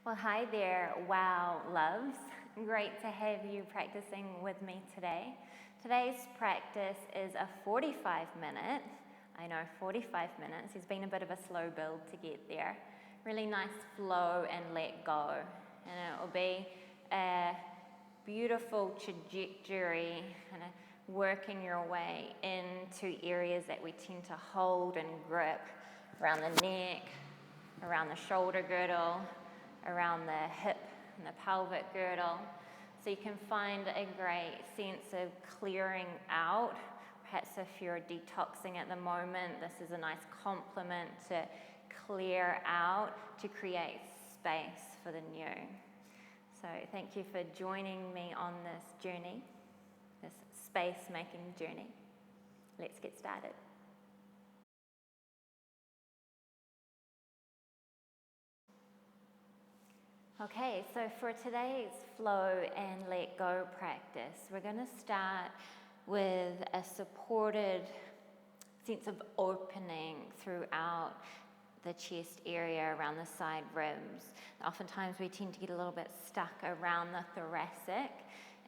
Well, hi there, wow loves. Great to have you practicing with me today. Today's practice is a 45-minute. I know, 45 minutes. It's been a bit of a slow build to get there. Really nice flow and let go. And it will be a beautiful trajectory, kind of working your way into areas that we tend to hold and grip around the neck, around the shoulder girdle, around the hip and the pelvic girdle. So you can find a great sense of clearing out. Perhaps if you're detoxing at the moment, this is a nice complement to clear out, to create space for the new. So thank you for joining me on this journey, this space-making journey. Let's get started. Okay, so for today's flow and let go practice, we're going to start with a supported sense of opening throughout the chest area, around the side ribs. Oftentimes we tend to get a little bit stuck around the thoracic,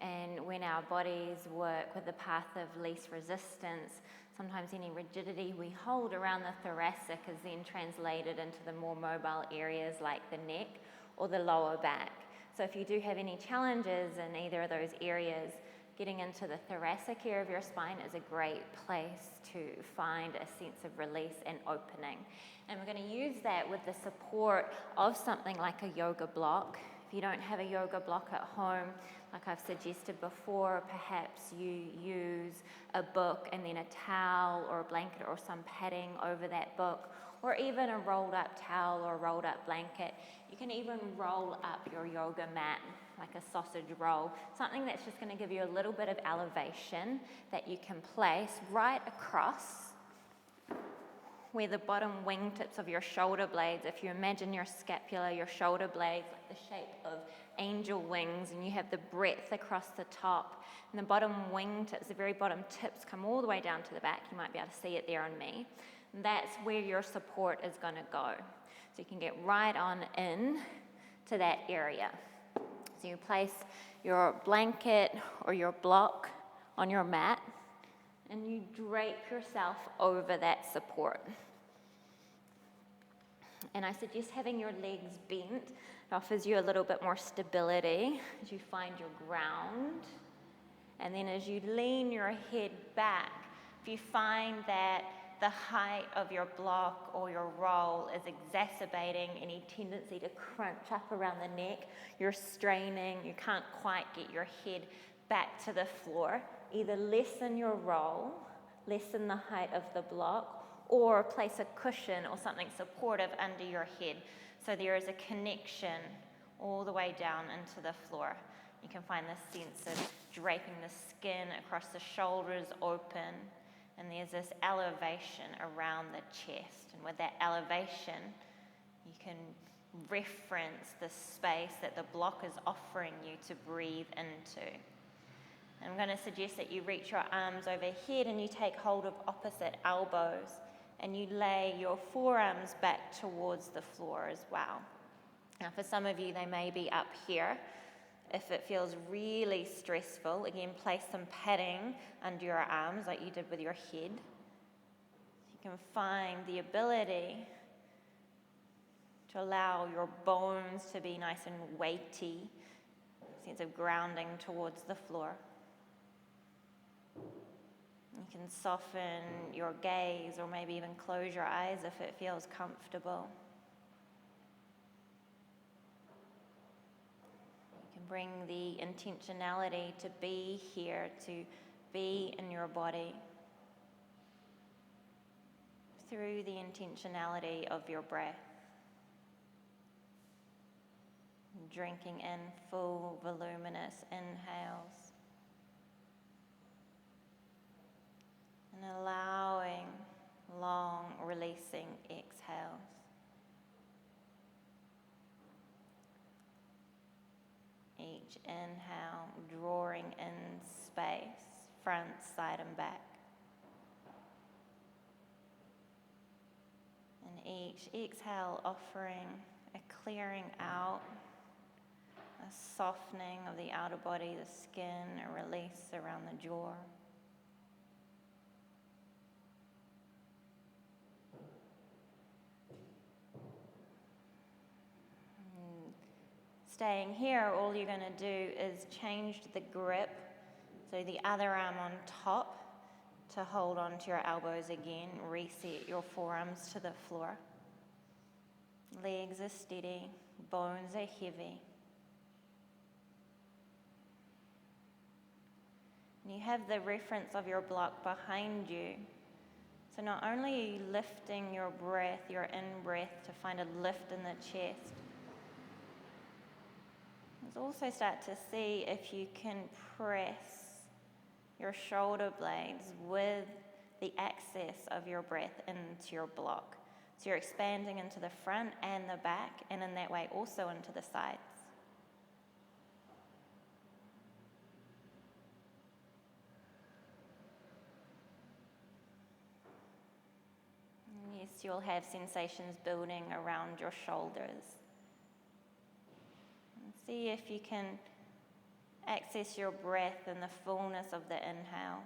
and when our bodies work with the path of least resistance, sometimes any rigidity we hold around the thoracic is then translated into the more mobile areas like the neck or the lower back. So if you do have any challenges in either of those areas, getting into the thoracic area of your spine is a great place to find a sense of release and opening. And we're going to use that with the support of something like a yoga block. If you don't have a yoga block at home, like I've suggested before, perhaps you use a book and then a towel or a blanket or some padding over that book, or even a rolled up towel or a rolled up blanket. You can even roll up your yoga mat like a sausage roll, something that's just going to give you a little bit of elevation that you can place right across where the bottom wingtips of your shoulder blades, if you imagine your scapula, your shoulder blades, like the shape of angel wings, and you have the breadth across the top, and the bottom wingtips, the very bottom tips come all the way down to the back. You might be able to see it there on me. And that's where your support is going to go. So you can get right on in to that area. So you place your blanket or your block on your mat, and you drape yourself over that support. And I suggest having your legs bent. It offers you a little bit more stability as you find your ground. And then as you lean your head back, if you find that the height of your block or your roll is exacerbating any tendency to crunch up around the neck, you're straining, you can't quite get your head back to the floor, either lessen your roll, lessen the height of the block, or place a cushion or something supportive under your head so there is a connection all the way down into the floor. You can find this sense of draping the skin across the shoulders open, and there's this elevation around the chest. And with that elevation, you can reference the space that the block is offering you to breathe into. I'm going to suggest that you reach your arms overhead and you take hold of opposite elbows and you lay your forearms back towards the floor as well. Now for some of you, they may be up here. If it feels really stressful, again, place some padding under your arms like you did with your head. You can find the ability to allow your bones to be nice and weighty, sense of grounding towards the floor. You can soften your gaze or maybe even close your eyes if it feels comfortable. Bring the intentionality to be here, to be in your body through the intentionality of your breath. Drinking in full, voluminous inhales and allowing long, releasing exhales. Each inhale, drawing in space, front, side, and back. And each exhale offering a clearing out A softening of the outer body, the skin, a release around the jaw. Staying here, all you're going to do is change the grip, so the other arm on top to hold onto your elbows again, reset your forearms to the floor. Legs are steady, bones are heavy. And you have the reference of your block behind you. So not only are you lifting your breath, your in-breath to find a lift in the chest, let's also start to see if you can press your shoulder blades with the access of your breath into your block. So you're expanding into the front and the back, and in that way also into the sides. And yes, you'll have sensations building around your shoulders. And see if you can access your breath in the fullness of the inhale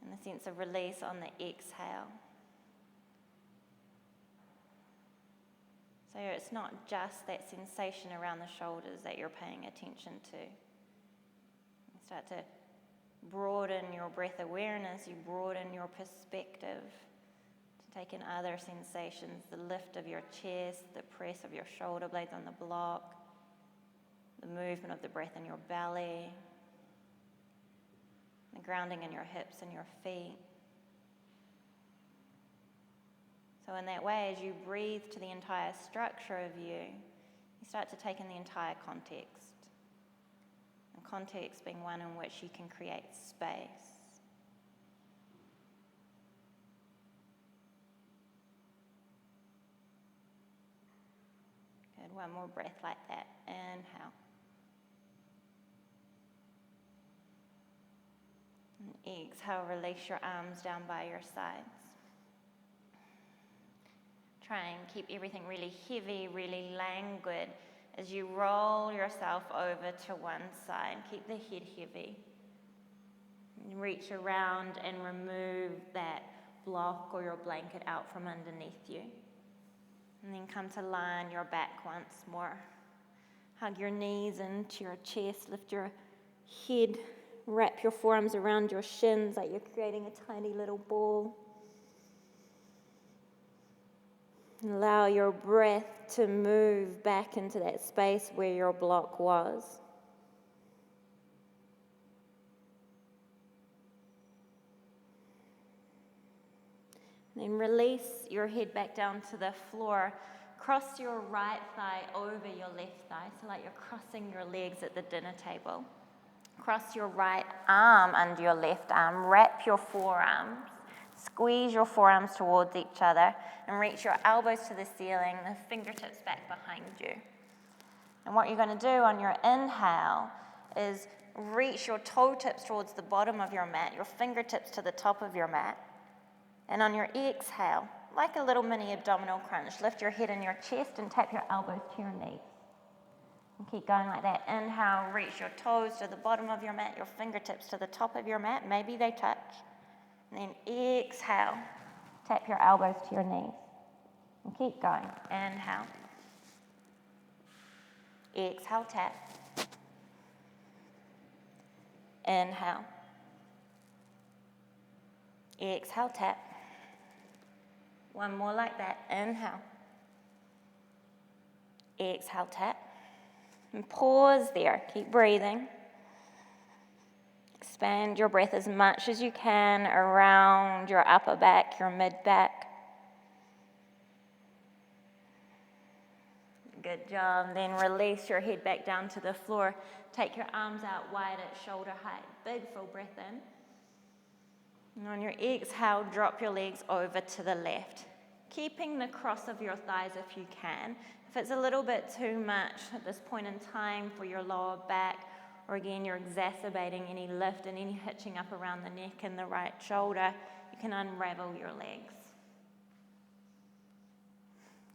and the sense of release on the exhale. So it's not just that sensation around the shoulders that you're paying attention to. You start to broaden your breath awareness, you broaden your perspective to take in other sensations, the lift of your chest, the press of your shoulder blades on the block, the movement of the breath in your belly, the grounding in your hips and your feet. So in that way, as you breathe to the entire structure of you, you start to take in the entire context. The context being one in which you can create space. Good, one more breath like that. Inhale. And exhale, release your arms down by your sides. Try and keep everything really heavy, really languid as you roll yourself over to one side. Keep the head heavy. And reach around and remove that block or your blanket out from underneath you. And then come to lie on your back once more. Hug your knees into your chest, lift your head, wrap your forearms around your shins like you're creating a tiny little ball. Allow your breath to move back into that space where your block was. Then release your head back down to the floor. Cross your right thigh over your left thigh, so like you're crossing your legs at the dinner table. Cross your right arm under your left arm. Wrap your forearms. Squeeze your forearms towards each other and reach your elbows to the ceiling, the fingertips back behind you. And what you're going to do on your inhale is reach your toe tips towards the bottom of your mat, your fingertips to the top of your mat. And on your exhale, like a little mini abdominal crunch, lift your head and your chest and tap your elbows to your knees. And keep going like that. Inhale, reach your toes to the bottom of your mat, your fingertips to the top of your mat. Maybe they touch. And then exhale, tap your elbows to your knees. And keep going. Inhale. Exhale, tap. Inhale. Exhale, tap. One more like that. Inhale. Exhale, tap. And pause there. Keep breathing. Expand your breath as much as you can around your upper back, your mid-back. Good job. Then release your head back down to the floor. Take your arms out wide at shoulder height. Big full breath in. And on your exhale, drop your legs over to the left, keeping the cross of your thighs if you can. If it's a little bit too much at this point in time for your lower back, or again, you're exacerbating any lift and any hitching up around the neck and the right shoulder, you can unravel your legs.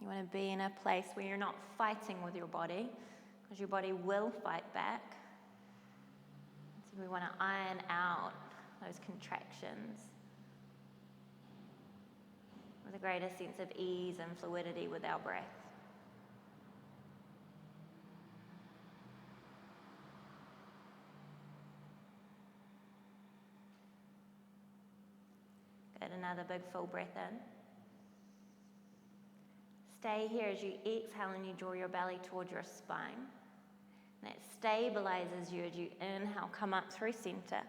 You want to be in a place where you're not fighting with your body, because your body will fight back. So we want to iron out those contractions with a greater sense of ease and fluidity with our breath. Good, another big full breath in. Stay here as you exhale and you draw your belly towards your spine. And that stabilizes you as you inhale, come up through center.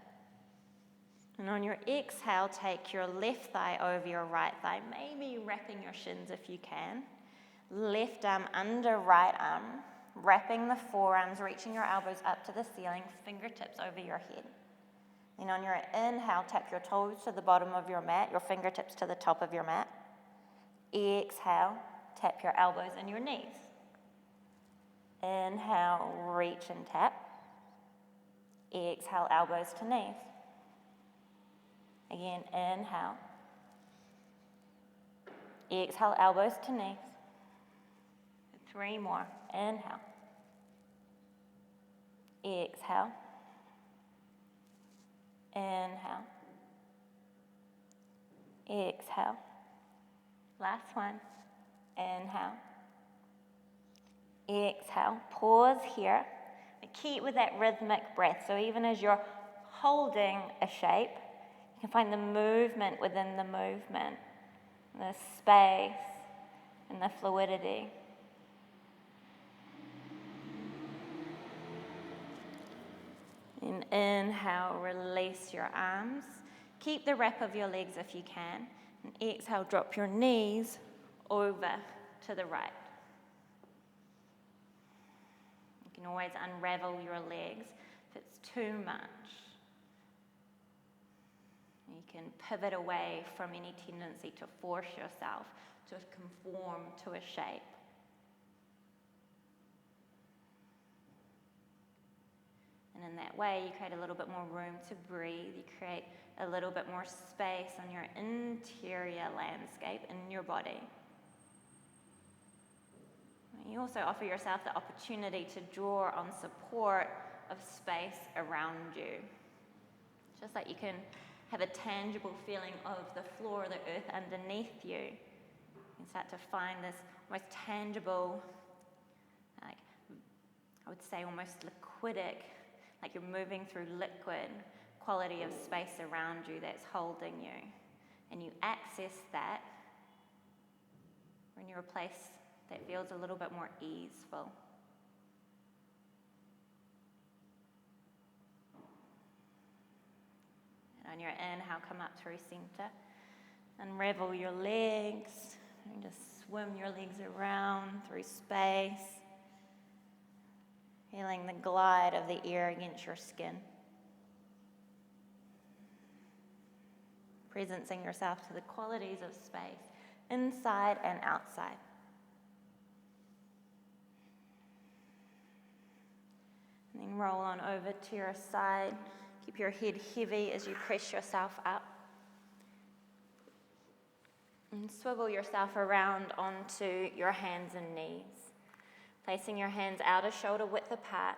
And on your exhale, take your left thigh over your right thigh, maybe wrapping your shins if you can. Left arm under right arm, wrapping the forearms, reaching your elbows up to the ceiling, fingertips over your head. Then on your inhale, tap your toes to the bottom of your mat, your fingertips to the top of your mat. Exhale, tap your elbows and your knees. Inhale, reach and tap. Exhale, elbows to knees. Again, inhale. Exhale, elbows to knees. 3 more. Inhale. Exhale. Inhale. Exhale. Last one. Inhale. Exhale. Pause here. Keep with that rhythmic breath. So even as you're holding a shape, you can find the movement within the movement, the space and the fluidity. And inhale, release your arms. Keep the wrap of your legs if you can. And exhale, drop your knees over to the right. You can always unravel your legs if it's too much. You can pivot away from any tendency to force yourself to conform to a shape. And in that way, you create a little bit more room to breathe. You create a little bit more space on your interior landscape in your body. You also offer yourself the opportunity to draw on support of space around you. Just like you can have a tangible feeling of the floor or the earth underneath you. You can start to find this almost tangible, like I would say almost liquidic, like you're moving through liquid quality of space around you that's holding you. And you access that when you're a place that feels a little bit more easeful. And on your inhale, come up through center. Unravel your legs. And just swim your legs around through space. Feeling the glide of the air against your skin. Presencing yourself to the qualities of space, inside and outside. And then roll on over to your side. Keep your head heavy as you press yourself up. And swivel yourself around onto your hands and knees. Placing your hands outer shoulder width apart,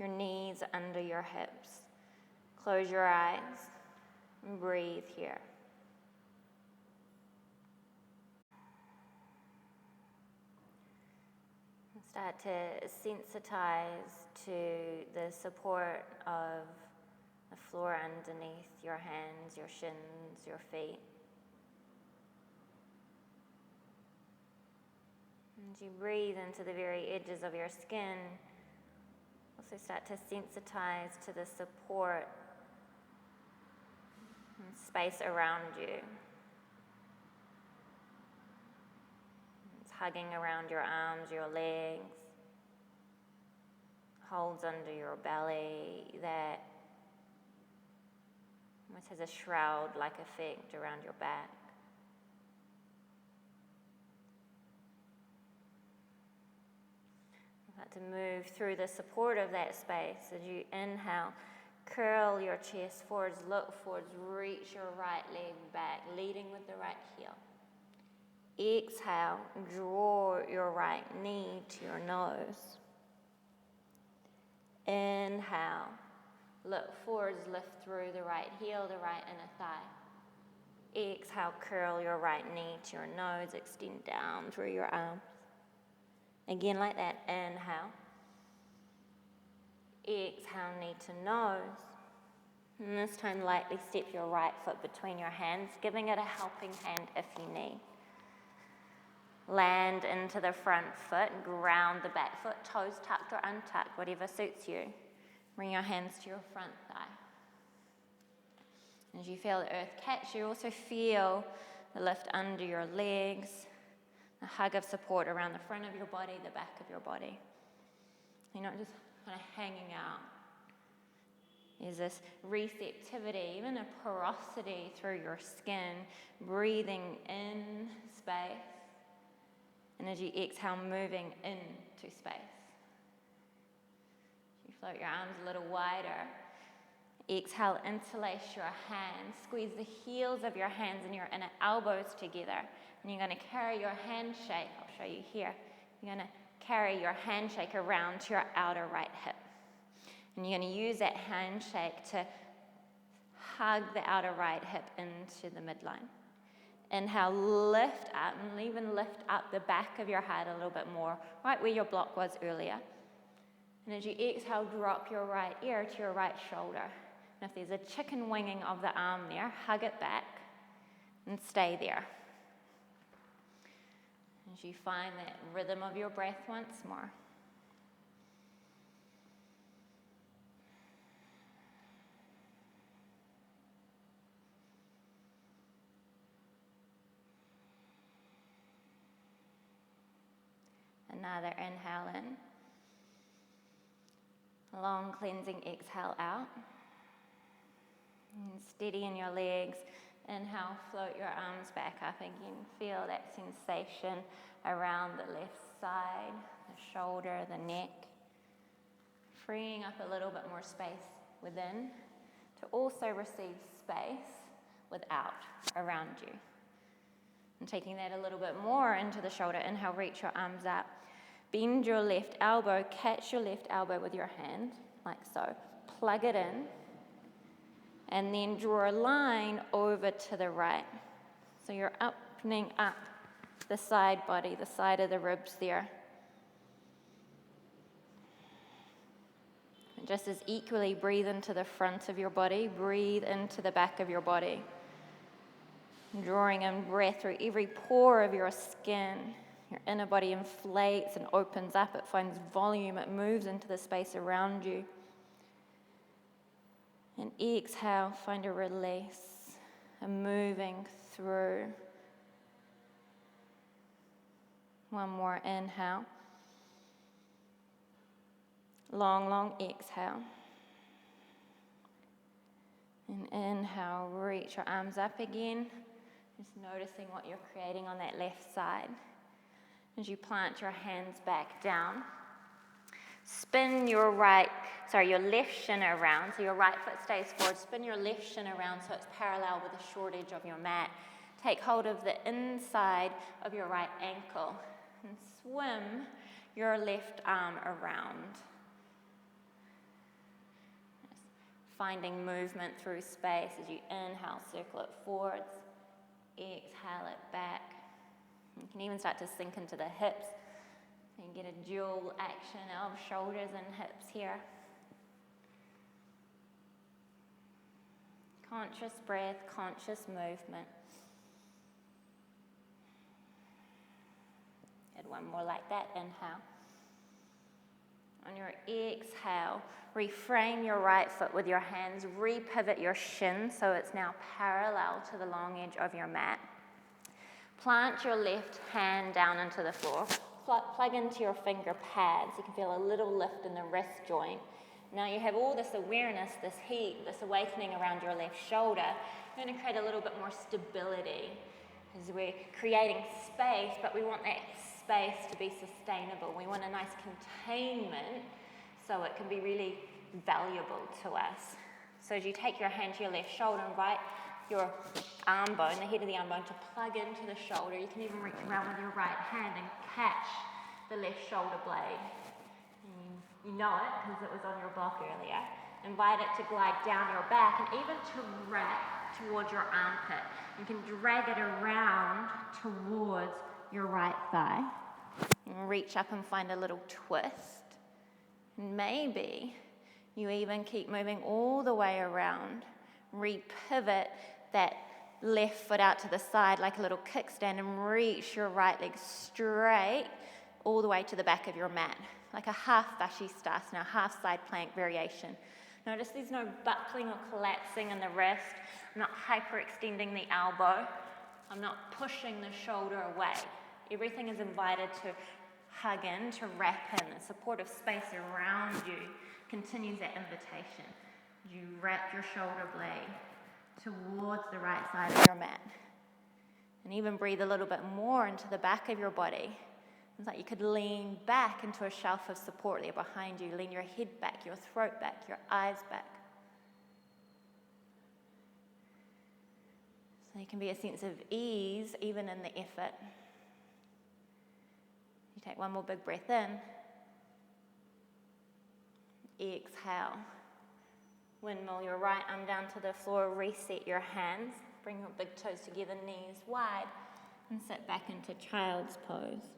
your knees under your hips. Close your eyes and breathe here. And start to sensitize to the support of the floor underneath your hands, your shins, your feet. As you breathe into the very edges of your skin, also start to sensitize to the support and space around you. It's hugging around your arms, your legs, holds under your belly that almost has a shroud-like effect around your back. To move through the support of that space as you inhale, curl your chest forwards, look forwards, reach your right leg back, leading with the right heel. Exhale, draw your right knee to your nose. Inhale. Look forwards, lift through the right heel, the right inner thigh. Exhale, curl your right knee to your nose, extend down through your arms. Again like that, inhale. Exhale, knee to nose. And this time lightly step your right foot between your hands, giving it a helping hand if you need. Land into the front foot, ground the back foot, toes tucked or untucked, whatever suits you. Bring your hands to your front thigh. As you feel the earth catch, you also feel the lift under your legs, a hug of support around the front of your body, the back of your body. You're not just kind of hanging out. There's this receptivity, even a porosity through your skin, breathing in space. And as you exhale, moving into space. You float your arms a little wider. Exhale, interlace your hands. Squeeze the heels of your hands and your inner elbows together. And you're going to carry your handshake. I'll show you here. You're going to carry your handshake around to your outer right hip. And you're going to use that handshake to hug the outer right hip into the midline. Inhale, lift up, and even lift up the back of your head a little bit more, right where your block was earlier. And as you exhale, drop your right ear to your right shoulder. And if there's a chicken winging of the arm there, hug it back and stay there. As you find that rhythm of your breath once more. Another inhale in. Long cleansing exhale out. And steady in your legs. Inhale, float your arms back up again. Feel that sensation around the left side, the shoulder, the neck. Freeing up a little bit more space within to also receive space without around you. And taking that a little bit more into the shoulder. Inhale, reach your arms up. Bend your left elbow, catch your left elbow with your hand, like so. Plug it in, and then draw a line over to the right. So you're opening up the side body, the side of the ribs there. And just as equally, breathe into the front of your body, breathe into the back of your body. Drawing in breath through every pore of your skin. Your inner body inflates and opens up. It finds volume. It moves into the space around you. And exhale, find a release, a moving through. One more inhale. Long, long exhale. And inhale, reach your arms up again. Just noticing what you're creating on that left side. As you plant your hands back down, spin your left shin around, so your right foot stays forward. Spin your left shin around so it's parallel with the short edge of your mat. Take hold of the inside of your right ankle and swim your left arm around. Just finding movement through space as you inhale, circle it forwards, exhale it back. You can even start to sink into the hips. So you get a dual action of shoulders and hips here. Conscious breath, conscious movement. Add one more like that, inhale. On your exhale, reframe your right foot with your hands, repivot your shin so it's now parallel to the long edge of your mat. Plant your left hand down into the floor. Plug into your finger pads. You can feel a little lift in the wrist joint. Now you have all this awareness, this heat, this awakening around your left shoulder. You're going to create a little bit more stability as we're creating space, but we want that space to be sustainable. We want a nice containment so it can be really valuable to us. So as you take your hand to your left shoulder, invite your arm bone, the head of the arm bone, to plug into the shoulder. You can even reach around with your right hand and catch the left shoulder blade. You know it because it was on your block earlier. Invite it to glide down your back and even to wrap towards your armpit. You can drag it around towards your right thigh. And reach up and find a little twist. And maybe you even keep moving all the way around. Repivot that left foot out to the side like a little kickstand and reach your right leg straight all the way to the back of your mat. Like a half Vashisthasana, half side plank variation. Notice there's no buckling or collapsing in the wrist. I'm not hyperextending the elbow. I'm not pushing the shoulder away. Everything is invited to hug in, to wrap in. The supportive space around you continues that invitation. You wrap your shoulder blade towards the right side of your mat. And even breathe a little bit more into the back of your body. It's like you could lean back into a shelf of support there behind you. Lean your head back, your throat back, your eyes back. So there can be a sense of ease even in the effort. You take one more big breath in. Exhale. Windmill your right arm down to the floor. Reset your hands. Bring your big toes together, knees wide. And sit back into child's pose.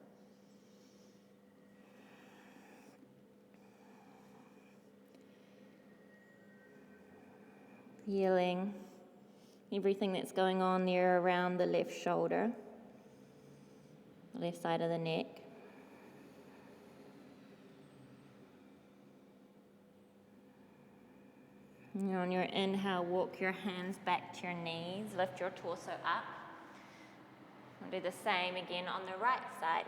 Feeling everything that's going on there around the left shoulder, the left side of the neck. And on your inhale, walk your hands back to your knees, lift your torso up. We'll do the same again on the right side.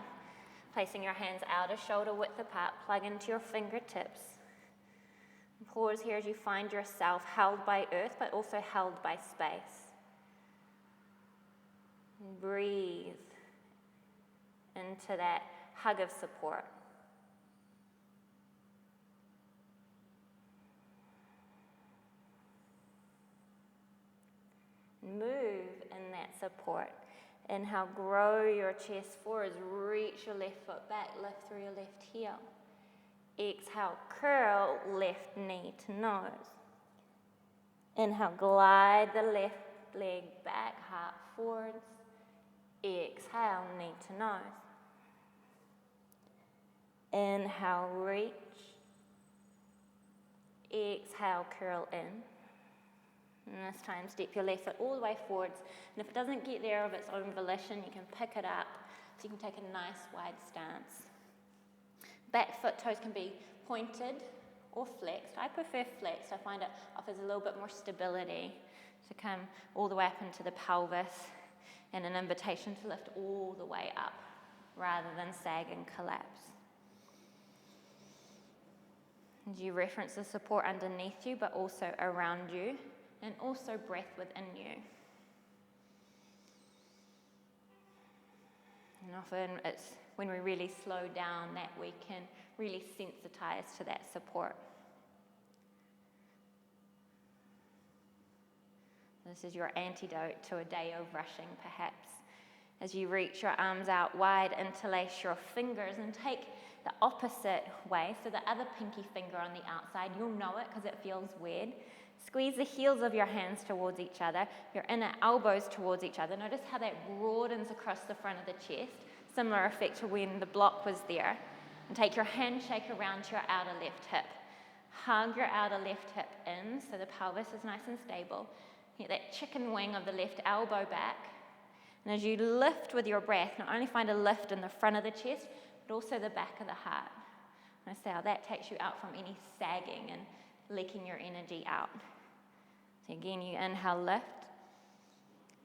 Placing your hands outer shoulder width apart, plug into your fingertips. Pause here as you find yourself held by earth, but also held by space. And breathe into that hug of support. Move in that support. Inhale, grow your chest forwards, reach your left foot back, lift through your left heel. Exhale, curl left knee to nose. Inhale, glide the left leg back, heart forwards. Exhale, knee to nose. Inhale, reach. Exhale, curl in. And this time, step your left foot all the way forwards. And if it doesn't get there of its own volition, you can pick it up so you can take a nice wide stance. Back foot toes can be pointed or flexed. I prefer flexed. I find it offers a little bit more stability to come all the way up into the pelvis and an invitation to lift all the way up rather than sag and collapse. And you reference the support underneath you but also around you and also breath within you. And often it's when we really slow down that we can really sensitize to that support. This is your antidote to a day of rushing, perhaps. As you reach your arms out wide, interlace your fingers and take the opposite way, so the other pinky finger on the outside. You'll know it because it feels weird. Squeeze the heels of your hands towards each other, your inner elbows towards each other. Notice how that broadens across the front of the chest. Similar effect to when the block was there. And take your handshake around to your outer left hip. Hug your outer left hip in so the pelvis is nice and stable. Get that chicken wing of the left elbow back. And as you lift with your breath, not only find a lift in the front of the chest, but also the back of the heart. Notice how that takes you out from any sagging and leaking your energy out. So again, you inhale, lift.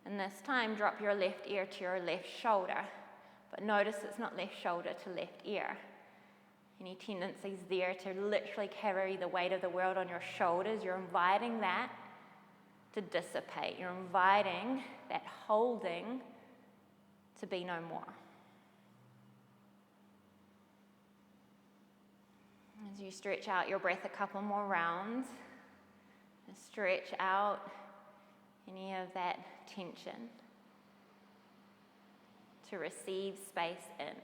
And this time, drop your left ear to your left shoulder. But notice it's not left shoulder to left ear. Any tendencies there to literally carry the weight of the world on your shoulders, you're inviting that to dissipate. You're inviting that holding to be no more. As you stretch out your breath a couple more rounds, stretch out any of that tension to receive space in.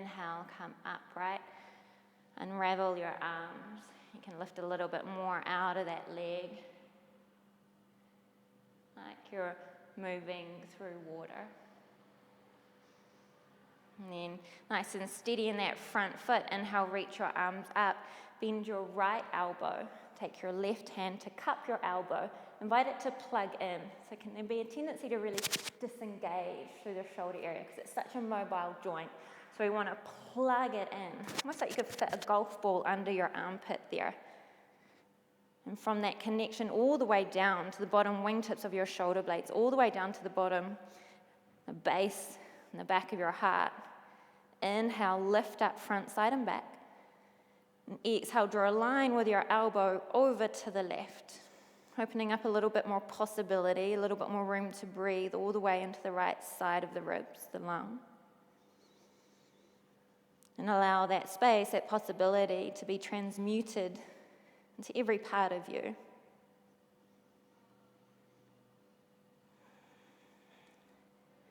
inhale, come upright. Unravel your arms. You can lift a little bit more out of that leg, like you're moving through water. And then nice and steady in that front foot. Inhale, reach your arms up. Bend your right elbow. Take your left hand to cup your elbow. Invite it to plug in. So can there be a tendency to really disengage through the shoulder area because it's such a mobile joint. So we want to plug it in. Almost like you could fit a golf ball under your armpit there. And from that connection all the way down to the bottom wingtips of your shoulder blades, all the way down to the bottom, the base and the back of your heart. Inhale, lift up front, side and back. And exhale, draw a line with your elbow over to the left. Opening up a little bit more possibility, a little bit more room to breathe all the way into the right side of the ribs, the lung. And allow that space, that possibility to be transmuted into every part of you.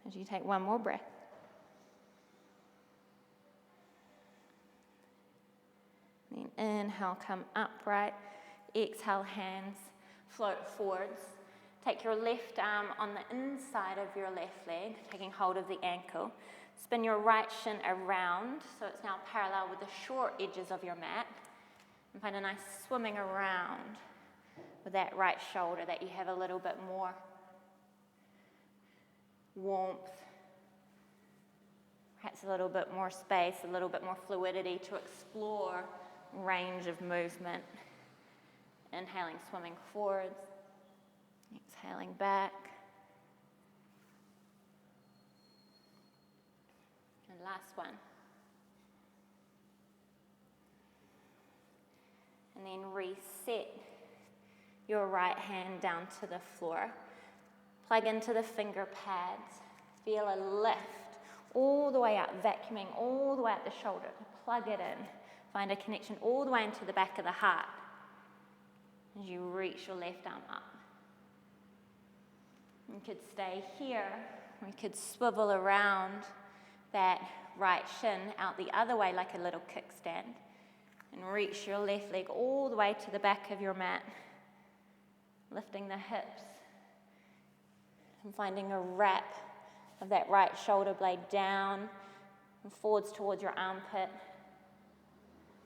As you take one more breath. Then inhale, come upright. Exhale, hands float forwards. Take your left arm on the inside of your left leg, taking hold of the ankle. Spin your right shin around, so it's now parallel with the short edges of your mat. And find a nice swimming around with that right shoulder, that you have a little bit more warmth, perhaps a little bit more space, a little bit more fluidity to explore range of movement. Inhaling, swimming forwards. Exhaling back. And last one. And then reset your right hand down to the floor. Plug into the finger pads. Feel a lift all the way up, vacuuming all the way up the shoulder. Plug it in. Find a connection all the way into the back of the heart as you reach your left arm up. You could stay here. We could swivel around that right shin out the other way like a little kickstand and reach your left leg all the way to the back of your mat, lifting the hips and finding a wrap of that right shoulder blade down and forwards towards your armpit,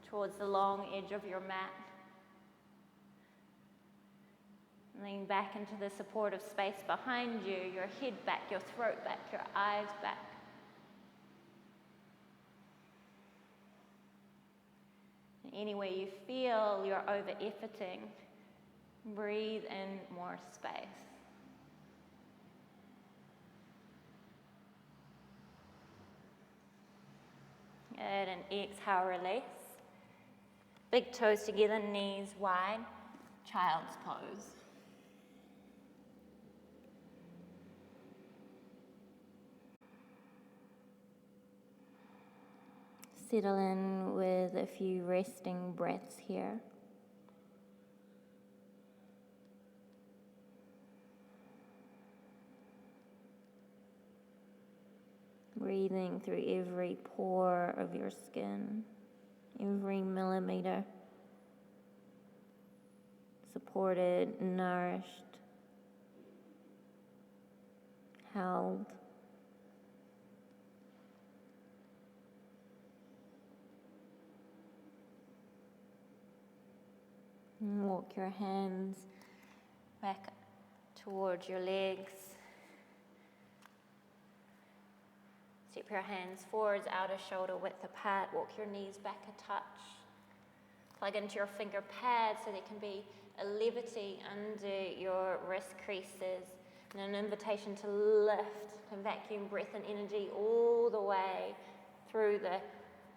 towards the long edge of your mat. Lean back into the supportive space behind you, your head back, your throat back, your eyes back. And anywhere you feel you're over-efforting, breathe in more space. Good, and exhale, release. Big toes together, knees wide, child's pose. Settle in with a few resting breaths here. Breathing through every pore of your skin, every millimeter. Supported, nourished, held. And walk your hands back towards your legs. Step your hands forwards, outer shoulder width apart. Walk your knees back a touch. Plug into your finger pads so there can be a levity under your wrist creases. And an invitation to lift, to vacuum breath and energy all the way through the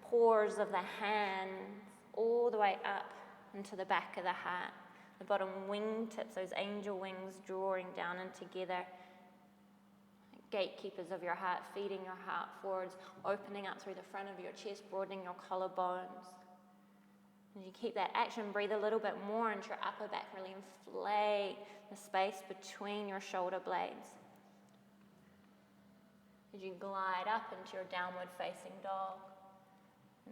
pores of the hands, all the way up into the back of the heart. The bottom wingtips, those angel wings drawing down and together. Gatekeepers of your heart, feeding your heart forwards, opening up through the front of your chest, broadening your collarbones. As you keep that action, breathe a little bit more into your upper back, really inflate the space between your shoulder blades. As you glide up into your downward facing dog.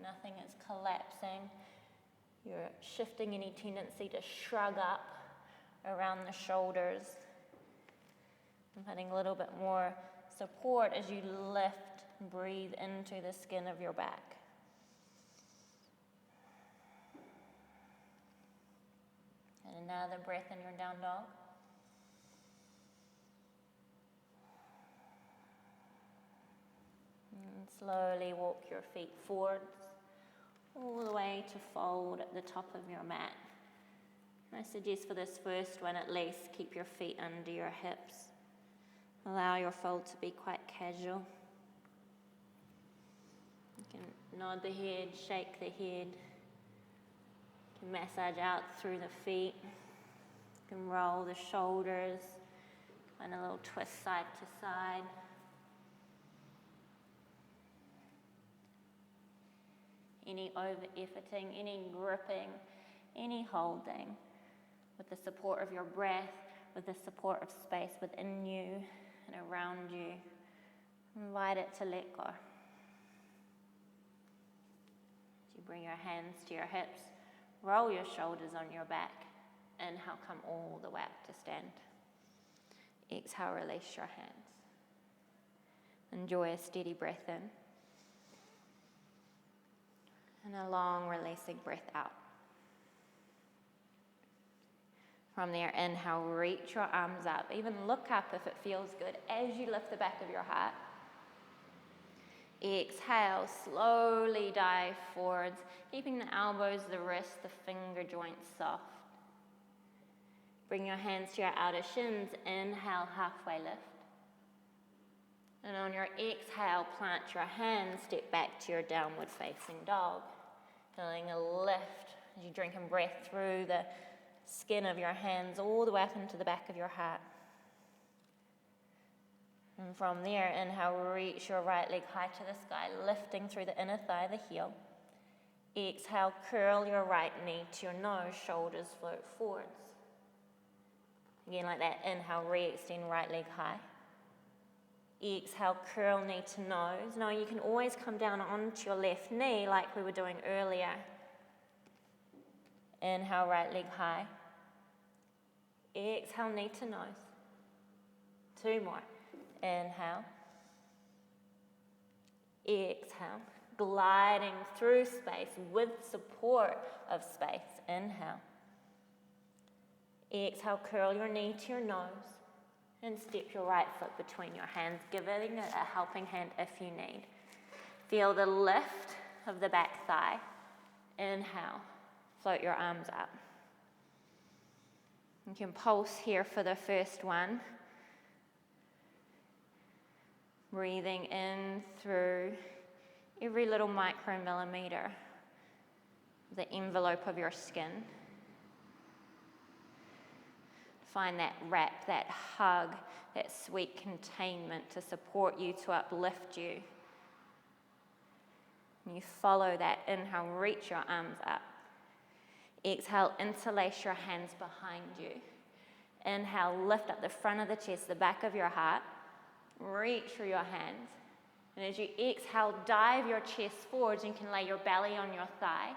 Nothing is collapsing. You're shifting any tendency to shrug up around the shoulders. And putting a little bit more support as you lift and breathe into the skin of your back. And another breath in your down dog. And slowly walk your feet forwards, all the way to fold at the top of your mat. I suggest for this first one at least, keep your feet under your hips. Allow your fold to be quite casual. You can nod the head, shake the head. You can massage out through the feet. You can roll the shoulders, and a little twist side to side. Any over-efforting, any gripping, any holding, with the support of your breath, with the support of space within you and around you, invite it to let go. As you bring your hands to your hips, roll your shoulders on your back. Inhale, come all the way up to stand. Exhale, release your hands. Enjoy a steady breath in. And a long releasing breath out. From there, inhale, reach your arms up. Even look up if it feels good as you lift the back of your heart. Exhale, slowly dive forwards, keeping the elbows, the wrists, the finger joints soft. Bring your hands to your outer shins. Inhale, halfway lift. And on your exhale, plant your hands, step back to your downward facing dog. Feeling a lift as you drink in breath through the skin of your hands all the way up into the back of your heart. And from there, inhale, reach your right leg high to the sky, lifting through the inner thigh, the heel. Exhale, curl your right knee to your nose, shoulders float forwards. Again, like that, inhale, re-extend right leg high. Exhale, curl knee to nose. Now you can always come down onto your left knee like we were doing earlier. Inhale, right leg high. Exhale, knee to nose. 2 more. Inhale. Exhale. Gliding through space with support of space. Inhale. Exhale, curl your knee to your nose. And step your right foot between your hands, giving it a helping hand if you need. Feel the lift of the back thigh. Inhale, float your arms up. You can pulse here for the first one. Breathing in through every little micromillimeter, the envelope of your skin. Find that wrap, that hug, that sweet containment to support you, to uplift you. And you follow that. Inhale, reach your arms up. Exhale, interlace your hands behind you. Inhale, lift up the front of the chest, the back of your heart. Reach for your hands. And as you exhale, dive your chest forwards. You can lay your belly on your thigh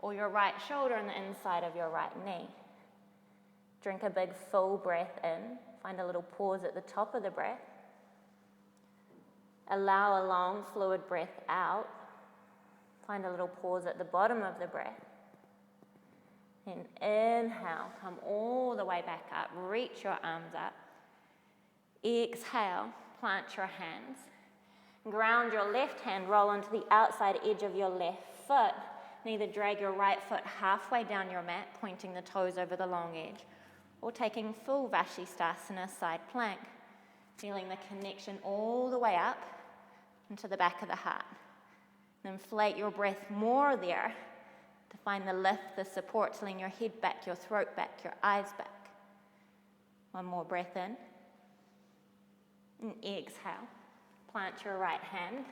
or your right shoulder on the inside of your right knee. Drink a big full breath in. Find a little pause at the top of the breath. Allow a long fluid breath out. Find a little pause at the bottom of the breath. And inhale, come all the way back up. Reach your arms up. Exhale, plant your hands. Ground your left hand, roll onto the outside edge of your left foot. And either drag your right foot halfway down your mat, pointing the toes over the long edge, or taking full Vashisthasana side plank, feeling the connection all the way up into the back of the heart. And inflate your breath more there to find the lift, the support, to lean your head back, your throat back, your eyes back. One more breath in. And exhale. Plant your right hand.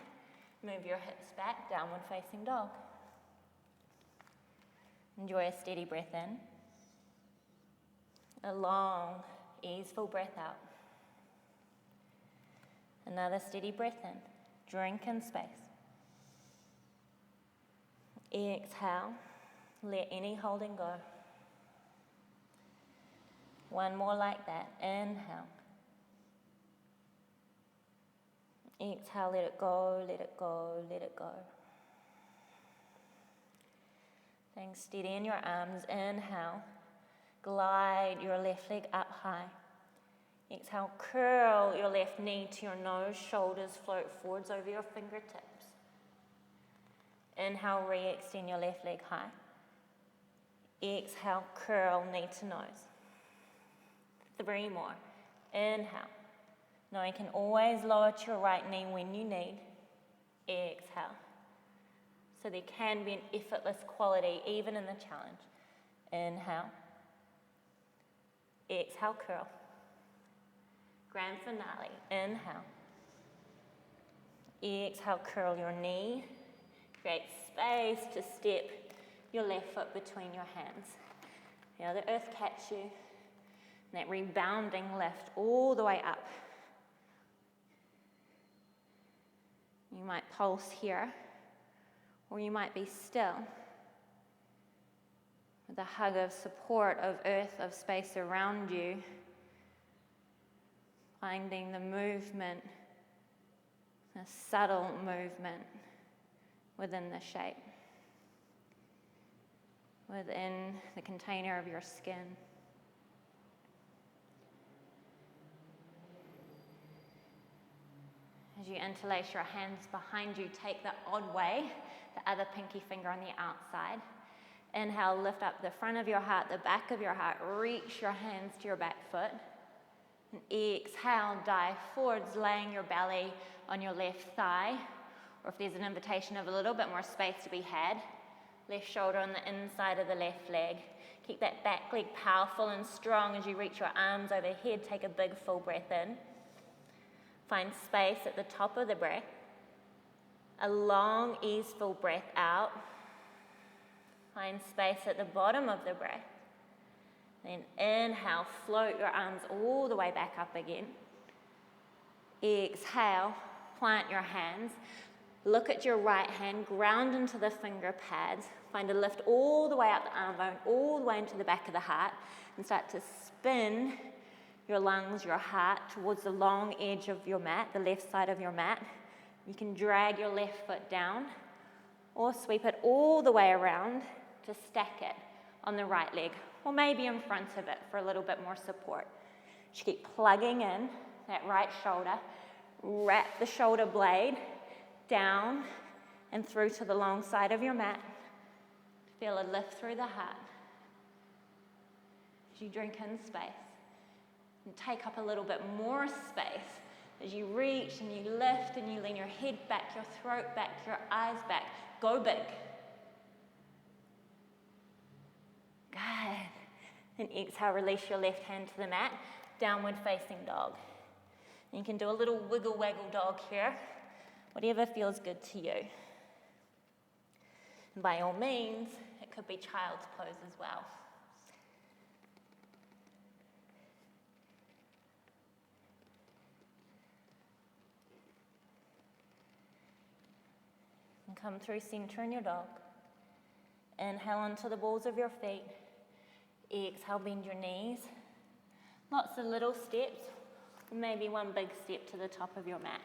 Move your hips back, downward facing dog. Enjoy a steady breath in. A long, easeful breath out. Another steady breath in. Drink in space. Exhale, let any holding go. One more like that. Inhale. Exhale, let it go, let it go, let it go. Staying steady in your arms. Inhale. Glide your left leg up high. Exhale, curl your left knee to your nose, shoulders float forwards over your fingertips. Inhale, re-extend your left leg high. Exhale, curl knee to nose. 3 more. Inhale. Now you can always lower to your right knee when you need. Exhale. So there can be an effortless quality even in the challenge. Inhale. Exhale, curl. Grand finale. Inhale. Exhale, curl your knee. Create space to step your left foot between your hands. Feel the earth catch you. And that rebounding lift all the way up. You might pulse here, or you might be still. With a hug of support, of earth, of space around you. Finding the movement, the subtle movement within the shape. Within the container of your skin. As you interlace your hands behind you, take the odd way, the other pinky finger on the outside. Inhale, lift up the front of your heart, the back of your heart, reach your hands to your back foot. And exhale, dive forwards, laying your belly on your left thigh, or if there's an invitation of a little bit more space to be had, left shoulder on the inside of the left leg. Keep that back leg powerful and strong as you reach your arms overhead. Take a big full breath in. Find space at the top of the breath. A long, easeful breath out. Find space at the bottom of the breath. Then inhale, float your arms all the way back up again. Exhale, plant your hands. Look at your right hand, ground into the finger pads. Find a lift all the way up the arm bone, all the way into the back of the heart, and start to spin your lungs, your heart, towards the long edge of your mat, the left side of your mat. You can drag your left foot down, or sweep it all the way around to stack it on the right leg, or maybe in front of it for a little bit more support. Just keep plugging in that right shoulder. Wrap the shoulder blade down and through to the long side of your mat. Feel a lift through the heart. As you drink in space. And take up a little bit more space as you reach and you lift and you lean your head back, your throat back, your eyes back. Go big. Good. And exhale, release your left hand to the mat, downward facing dog. And you can do a little wiggle waggle dog here, whatever feels good to you. And by all means, it could be child's pose as well. And come through center in your dog. Inhale onto the balls of your feet. Exhale, bend your knees. Lots of little steps, maybe one big step to the top of your mat.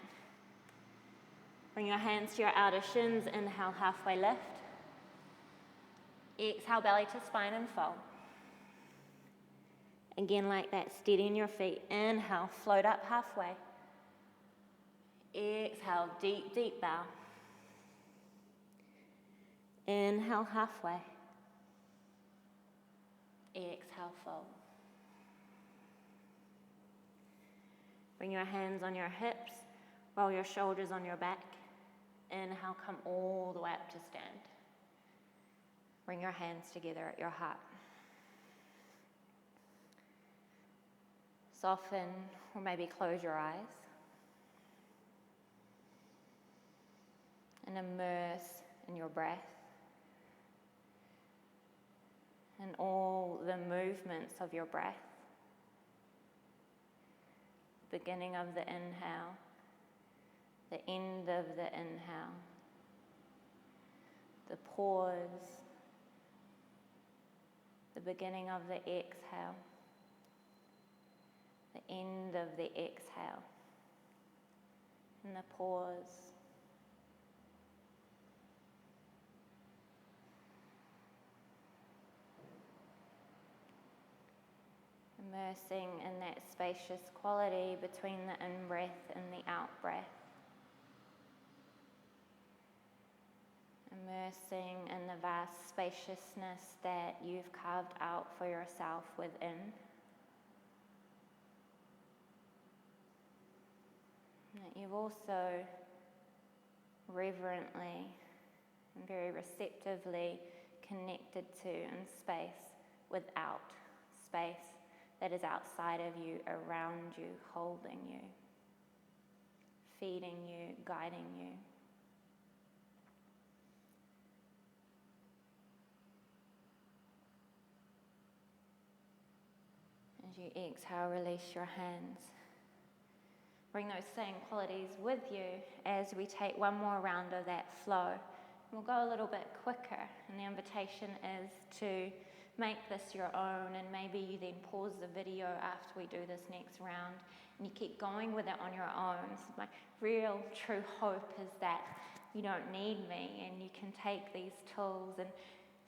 Bring your hands to your outer shins. Inhale, halfway lift. Exhale, belly to spine and fold. Again, like that, steady in your feet. Inhale, float up halfway. Exhale, deep, deep bow. Inhale, halfway. Exhale, fold. Bring your hands on your hips, roll your shoulders on your back. Inhale, come all the way up to stand. Bring your hands together at your heart. Soften or maybe close your eyes. And immerse in your breath. And all the movements of your breath. Beginning of the inhale, the end of the inhale, the pause, the beginning of the exhale, the end of the exhale, and the pause. Immersing in that spacious quality between the in-breath and the out-breath. Immersing in the vast spaciousness that you've carved out for yourself within. That you've also reverently and very receptively connected to in space without space that is outside of you, around you, holding you, feeding you, guiding you. As you exhale, release your hands. Bring those same qualities with you as we take one more round of that flow. We'll go a little bit quicker, and the invitation is to make this your own, and maybe you then pause the video after we do this next round and you keep going with it on your own. So my real true hope is that you don't need me, and you can take these tools and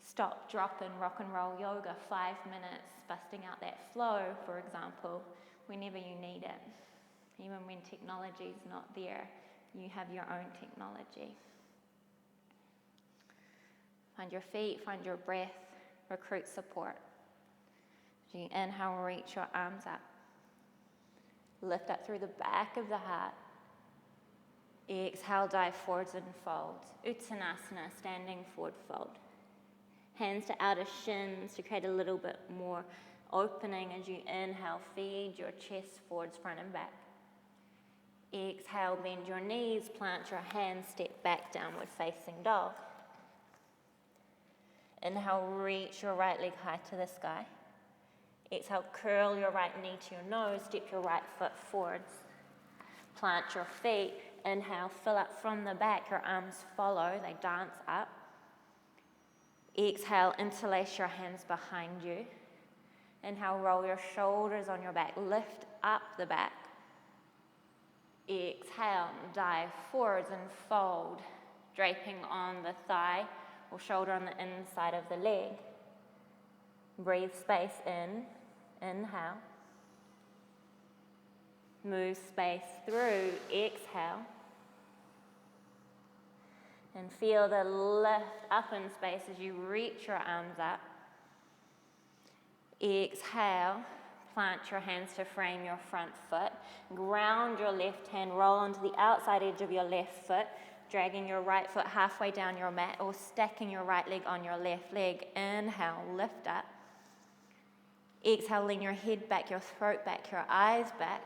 stop, drop, and rock and roll yoga 5 minutes, busting out that flow, for example, whenever you need it. Even when technology is not there, you have your own technology. Find your feet, find your breath, recruit support. As you inhale, reach your arms up. Lift up through the back of the heart. Exhale, dive forwards and fold. Uttanasana, standing forward fold. Hands to outer shins to create a little bit more opening as you inhale. Feed your chest forwards, front and back. Exhale, bend your knees, plant your hands, step back, downward facing dog. Inhale, reach your right leg high to the sky. Exhale, curl your right knee to your nose, step your right foot forwards. Plant your feet. Inhale, fill up from the back, your arms follow, they dance up. Exhale, interlace your hands behind you. Inhale, roll your shoulders on your back, lift up the back. Exhale, dive forwards and fold, draping on the thigh or shoulder on the inside of the leg. Breathe space in, inhale. Move space through, exhale. And feel the lift up in space as you reach your arms up. Exhale, plant your hands to frame your front foot. Ground your left hand, roll onto the outside edge of your left foot, dragging your right foot halfway down your mat or stacking your right leg on your left leg. Inhale, lift up. Exhale, lean your head back, your throat back, your eyes back.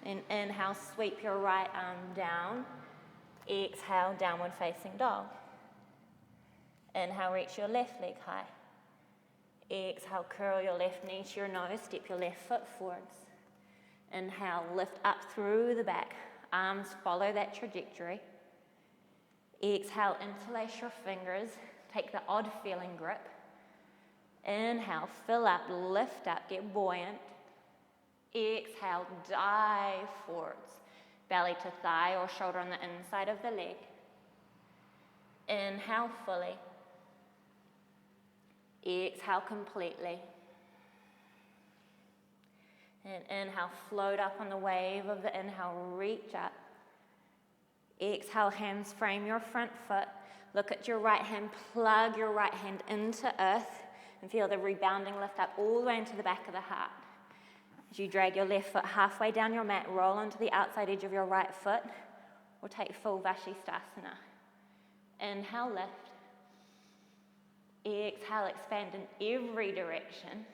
And inhale, sweep your right arm down. Exhale, downward facing dog. Inhale, reach your left leg high. Exhale, curl your left knee to your nose, step your left foot forwards. Inhale, lift up through the back. Arms follow that trajectory. Exhale, interlace your fingers. Take the odd feeling grip. Inhale, fill up, lift up, get buoyant. Exhale, dive forwards. Belly to thigh or shoulder on the inside of the leg. Inhale fully. Exhale completely. And inhale, float up on the wave of the inhale, reach up. Exhale, hands frame your front foot. Look at your right hand, plug your right hand into earth and feel the rebounding lift up all the way into the back of the heart. As you drag your left foot halfway down your mat, roll onto the outside edge of your right foot, or take full Vashisthasana. Inhale, lift. Exhale, expand in every direction.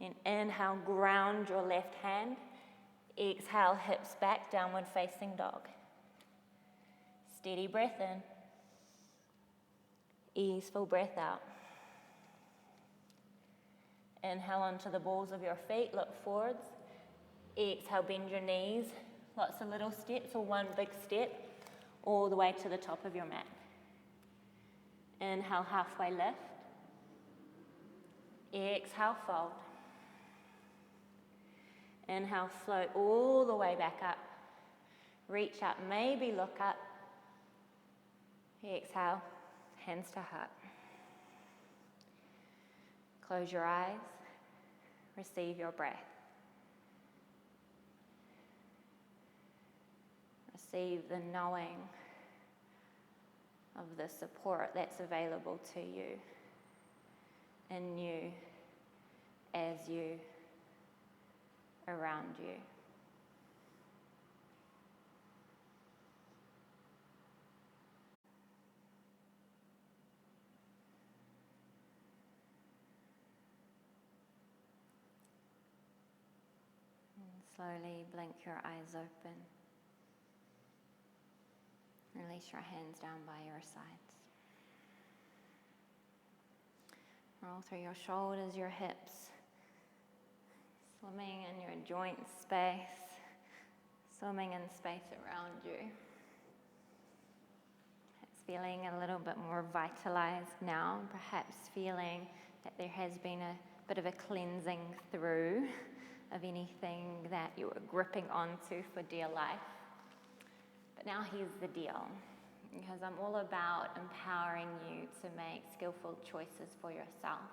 And inhale, ground your left hand. Exhale, hips back, downward facing dog. Steady breath in. Easeful breath out. Inhale onto the balls of your feet, look forwards. Exhale, bend your knees. Lots of little steps or one big step. all the way to the top of your mat. Inhale, halfway lift. Exhale, fold. Inhale, float all the way back up. Reach up, maybe look up. Exhale, hands to heart. Close your eyes. Receive your breath. Receive the knowing of the support that's available to you, in you, as you, around you. And slowly blink your eyes open. Release your hands down by your sides. Roll through your shoulders, your hips, swimming in your joint space, swimming in space around you. It's feeling a little bit more vitalized now, perhaps feeling that there has been a bit of a cleansing through of anything that you were gripping onto for dear life. But now here's the deal, because I'm all about empowering you to make skillful choices for yourself.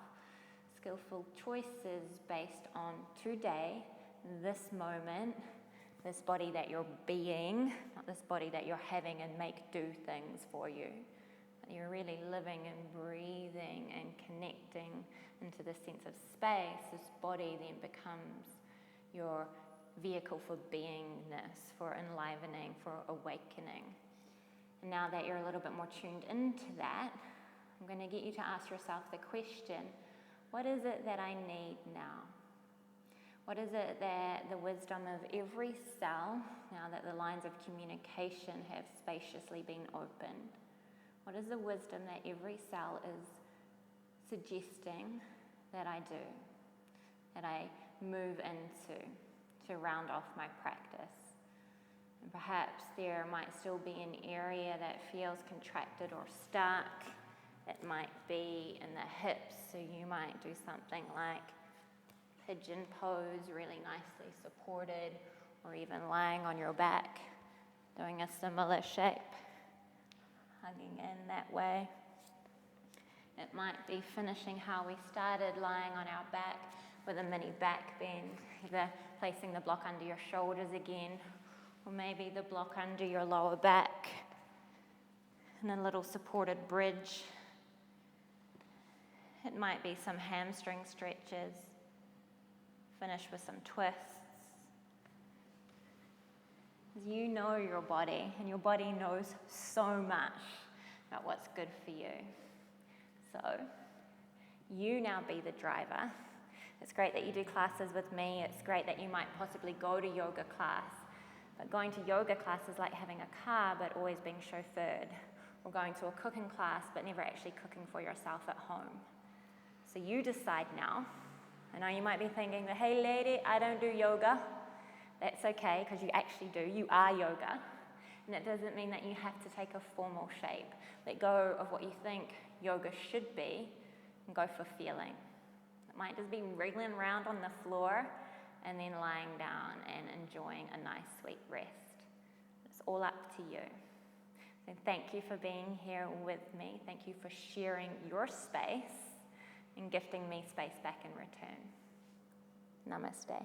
Skillful choices based on today, this moment, this body that you're being, not this body that you're having and make do things for you. But you're really living and breathing and connecting into this sense of space. This body then becomes your vehicle for beingness, for enlivening, for awakening. And now that you're a little bit more tuned into that, I'm going to get you to ask yourself the question, what is it that I need now? What is it that the wisdom of every cell, now that the lines of communication have spaciously been opened, what is the wisdom that every cell is suggesting that I do, that I move into, to round off my practice? And perhaps there might still be an area that feels contracted or stuck. It might be in the hips, so you might do something like pigeon pose, really nicely supported, or even lying on your back, doing a similar shape, hugging in that way. It might be finishing how we started, lying on our back with a mini back bend, either placing the block under your shoulders again, or maybe the block under your lower back, and a little supported bridge. It might be some hamstring stretches, finish with some twists. You know your body, and your body knows so much about what's good for you. So, you now be the driver. It's great that you do classes with me. It's great that you might possibly go to yoga class. But going to yoga class is like having a car but always being chauffeured. Or going to a cooking class but never actually cooking for yourself at home. So you decide now. I know you might be thinking, hey lady, I don't do yoga. That's okay, because you actually do. You are yoga. And it doesn't mean that you have to take a formal shape. Let go of what you think yoga should be and go for feeling. It might just be wriggling around on the floor and then lying down and enjoying a nice sweet rest. It's all up to you. So thank you for being here with me. Thank you for sharing your space and gifting me space back in return. Namaste.